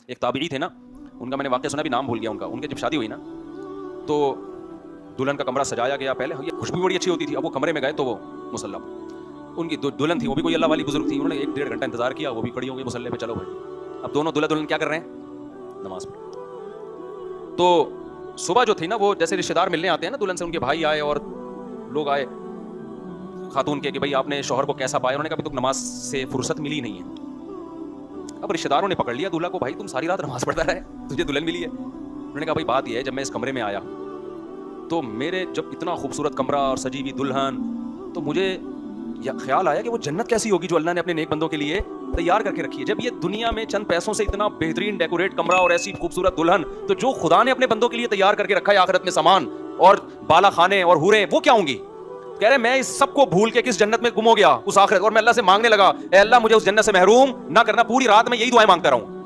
एक ताबीई थे ना, उनका मैंने वाक़या सुना, भी नाम भूल गया उनका। उनके जब शादी हुई ना, तो दुल्हन का कमरा सजाया गया। पहले ये खुशबू बड़ी अच्छी होती थी। अब वो कमरे में गए तो वो मुसल्ला पर। उनकी दुल्हन थी, वो भी कोई अल्लाह वाली बुजुर्ग थी। उन्होंने 1 डेढ़ घंटा इंतजार किया, वो भी खड़ी हो गई मुसल्ले पे, चलो भाई। अब दोनों दूल्हा दुल्हन क्या कर रहे हैं? नमाज पढ़। तो सुबह जो थी ना, वो जैसे रिश्तेदार मिलने आते हैं ना दुल्हन से, उनके भाई आए और लोग आए खातून के कि भाई आपने शौहर को कैसा पाया। उन्होंने कहा अभी तो नमाज से फुर्सत मिली नहीं है। अब रिश्तेदारों ने पकड़ लिया दूल्हा को, भाई तुम सारी रात नमाज पढ़ता रहे, तुझे दुल्हन मिली है। उन्होंने कहा भाई बात यह है, जब मैं इस कमरे में आया तो मेरे जब इतना खूबसूरत कमरा और सजी हुई दुल्हन, तो मुझे ख्याल आया कि वो जन्नत कैसी होगी जो अल्लाह ने अपने नेक बंदों के लिए तैयार करके रखी है। जब ये दुनिया में चंद पैसों से इतना बेहतरीन डेकोरेट कमरा और ऐसी खूबसूरत दुल्हन, तो जो खुदा ने अपने बंदों के लिए तैयार करके रखा है आखिरत में सामान और बाला खाने और हुरे, वो क्या होंगी? कह रहे मैं इस सबको भूल के किस जन्नत में गुम हो गया उस आखिरत, और मैं अल्लाह से मांगने लगा, ए अल्लाह मुझे उस जन्नत से महरूम ना करना। पूरी रात में यही दुआएं मांगता रहूं।